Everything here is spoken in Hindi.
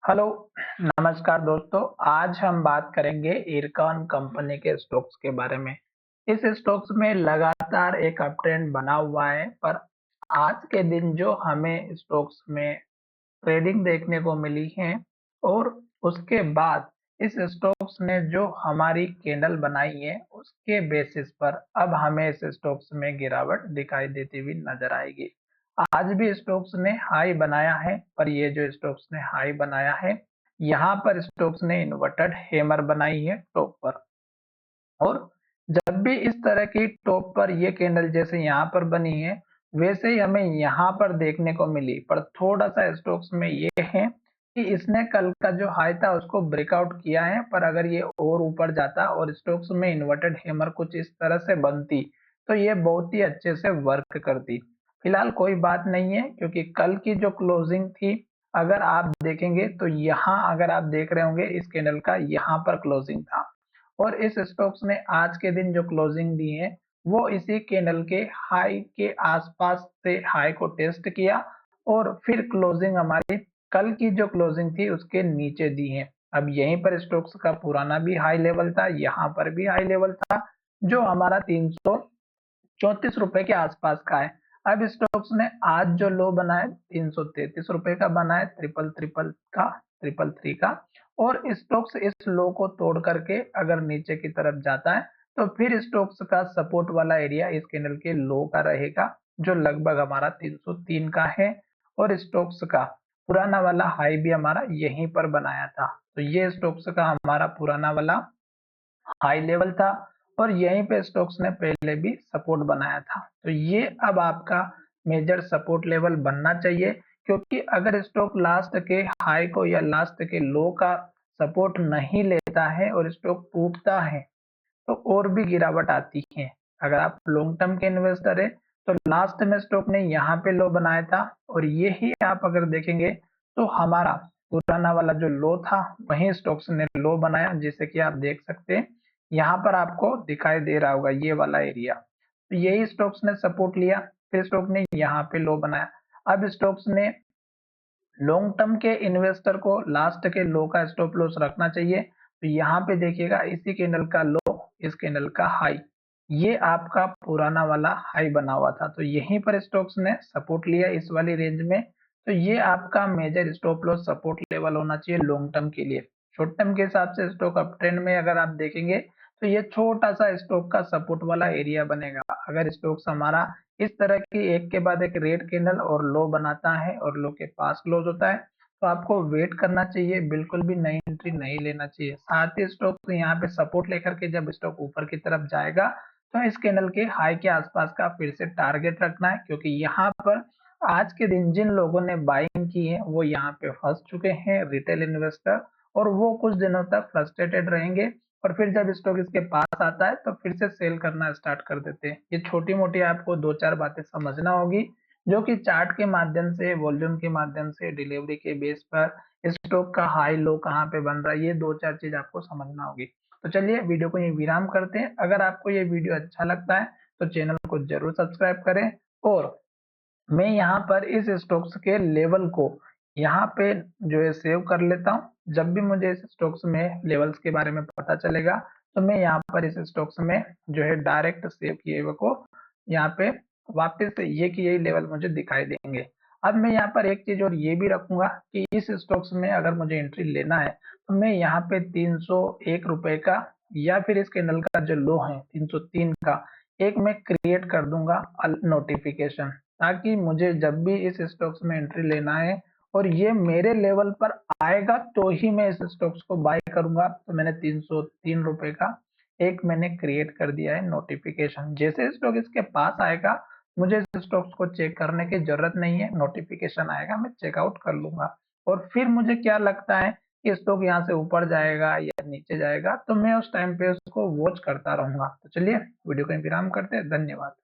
हेलो, नमस्कार दोस्तों। आज हम बात करेंगे इरकॉन कंपनी के स्टॉक्स के बारे में। इस स्टॉक्स में लगातार एक अप ट्रेंड बना हुआ है, पर आज के दिन जो हमें स्टॉक्स में ट्रेडिंग देखने को मिली है और उसके बाद इस स्टॉक्स ने जो हमारी कैंडल बनाई है, उसके बेसिस पर अब हमें इस स्टॉक्स में गिरावट दिखाई देती हुई नजर आएगी। आज भी स्टोक्स ने हाई बनाया है, पर ये जो स्टोक्स ने हाई बनाया है, यहाँ पर स्टोक्स ने इन्वर्टेड हैमर बनाई है टॉप पर। और जब भी इस तरह की टॉप पर ये कैंडल जैसे यहाँ पर बनी है, वैसे ही हमें यहाँ पर देखने को मिली। पर थोड़ा सा स्टोक्स में ये है कि इसने कल का जो हाई था उसको ब्रेकआउट किया है, पर अगर ये और ऊपर जाता और स्टोक्स में इन्वर्टेड हैमर कुछ इस तरह से बनती, तो ये बहुत ही अच्छे से वर्क करती। फिलहाल कोई बात नहीं है, क्योंकि कल की जो क्लोजिंग थी, अगर आप देखेंगे तो यहाँ अगर आप देख रहे होंगे इस कैंडल का यहाँ पर क्लोजिंग था, और इस स्टॉक्स ने आज के दिन जो क्लोजिंग दी है वो इसी कैंडल के हाई के आसपास से हाई को टेस्ट किया, और फिर क्लोजिंग हमारी कल की जो क्लोजिंग थी उसके नीचे दी है। अब यहीं पर स्टॉक्स का पुराना भी हाई लेवल था, यहाँ पर भी हाई लेवल था, जो हमारा 334 रुपए के आसपास का है। अब स्टॉक्स ने आज जो लो बना है 333 रुपए का बना है, ट्रिपल ट्रिपल का, ट्रिपल थ्री का। और स्टॉक्स इस लो को तोड़ करके अगर नीचे की तरफ जाता है, तो फिर स्टॉक्स का सपोर्ट वाला एरिया इस कैंडल के लो का रहेगा, जो लगभग हमारा 303 का है। और स्टॉक्स का पुराना वाला हाई भी हमारा यहीं पर बनाया था, तो ये स्टॉक्स का हमारा पुराना वाला हाई लेवल था, और यहीं पे स्टॉक्स ने पहले भी सपोर्ट बनाया था। तो ये अब आपका मेजर सपोर्ट लेवल बनना चाहिए, क्योंकि अगर स्टॉक लास्ट के हाई को या लास्ट के लो का सपोर्ट नहीं लेता है और स्टॉक टूटता है, तो और भी गिरावट आती है। अगर आप लॉन्ग टर्म के इन्वेस्टर है, तो लास्ट में स्टॉक ने यहाँ पे लो बनाया था, और ये ही आप अगर देखेंगे तो हमारा पुराना वाला जो लो था वही स्टॉक्स ने लो बनाया, जिसे कि आप देख सकते हैं यहाँ पर आपको दिखाई दे रहा होगा ये वाला एरिया। तो यही स्टॉक्स ने सपोर्ट लिया, फिर स्टॉक ने यहाँ पे लो बनाया। अब स्टॉक्स ने लॉन्ग टर्म के इन्वेस्टर को लास्ट के लो का स्टॉप लॉस रखना चाहिए। तो यहाँ पे देखिएगा इसी कैंडल का लो, इस कैंडल का हाई, ये आपका पुराना वाला हाई बना हुआ था, तो यहीं पर स्टॉक्स ने सपोर्ट लिया इस वाली रेंज में। तो ये आपका major stop loss support level होना चाहिए लॉन्ग टर्म के लिए। शॉर्ट टर्म के हिसाब से स्टॉक अप ट्रेंड में अगर आप देखेंगे, तो ये छोटा सा स्टॉक का सपोर्ट वाला एरिया बनेगा। अगर स्टॉक्स हमारा इस तरह की एक के बाद एक रेड कैंडल और लो बनाता है और लो के पास क्लोज होता है, तो आपको वेट करना चाहिए, बिल्कुल भी नई एंट्री नहीं लेना चाहिए। साथ ही स्टॉक यहाँ पे सपोर्ट लेकर के जब स्टॉक ऊपर की तरफ जाएगा, तो इस कैंडल के हाई के आसपास का फिर से टारगेट रखना है, क्योंकि यहाँ पर आज के दिन जिन लोगों ने बाइंग की है वो यहाँ पे फंस चुके हैं, रिटेल इन्वेस्टर, और वो कुछ दिनों तक फ्रस्ट्रेटेड रहेंगे, और फिर जब स्टॉक इसके पास आता है तो फिर से सेल करना स्टार्ट कर देते हैं। ये छोटी मोटी आपको दो चार बातें समझना होगी, जो कि चार्ट के माध्यम से, वॉल्यूम के माध्यम से, डिलीवरी के बेस पर स्टॉक का हाई लो कहाँ पे बन रहा है, ये दो चार चीज आपको समझना होगी। तो चलिए वीडियो को ये विराम करते हैं। अगर आपको ये वीडियो अच्छा लगता है तो चैनल को जरूर सब्सक्राइब करें, और मैं यहाँ पर इस स्टॉक्स के लेवल को यहाँ पे जो है सेव कर लेता हूँ। जब भी मुझे इस स्टॉक्स में लेवल्स के बारे में पता चलेगा, तो मैं यहाँ पर इस स्टॉक्स में जो है डायरेक्ट सेव किए हुए को यहाँ पे वापस से ये कि यही लेवल मुझे दिखाई देंगे। अब मैं यहाँ पर एक चीज और ये भी रखूंगा कि इस स्टॉक्स में अगर मुझे एंट्री लेना है, तो मैं यहाँ पे 301 रुपए का, या फिर इस कैंडल का जो लो है 303 का, एक मैं क्रिएट कर दूंगा नोटिफिकेशन, ताकि मुझे जब भी इस स्टॉक्स में एंट्री लेना है और ये मेरे लेवल पर आएगा तो ही मैं इस स्टॉक्स को बाय करूंगा। तो मैंने 303 रुपए का एक मैंने क्रिएट कर दिया है नोटिफिकेशन। जैसे स्टॉक इसके पास आएगा, मुझे इस स्टॉक्स को चेक करने की जरूरत नहीं है, नोटिफिकेशन आएगा मैं चेकआउट कर लूंगा। और फिर मुझे क्या लगता है कि स्टॉक यहाँ से ऊपर जाएगा या नीचे जाएगा, तो मैं उस टाइम पे उसको वॉच करता रहूंगा। तो चलिए वीडियो को विराम करते हैं। धन्यवाद।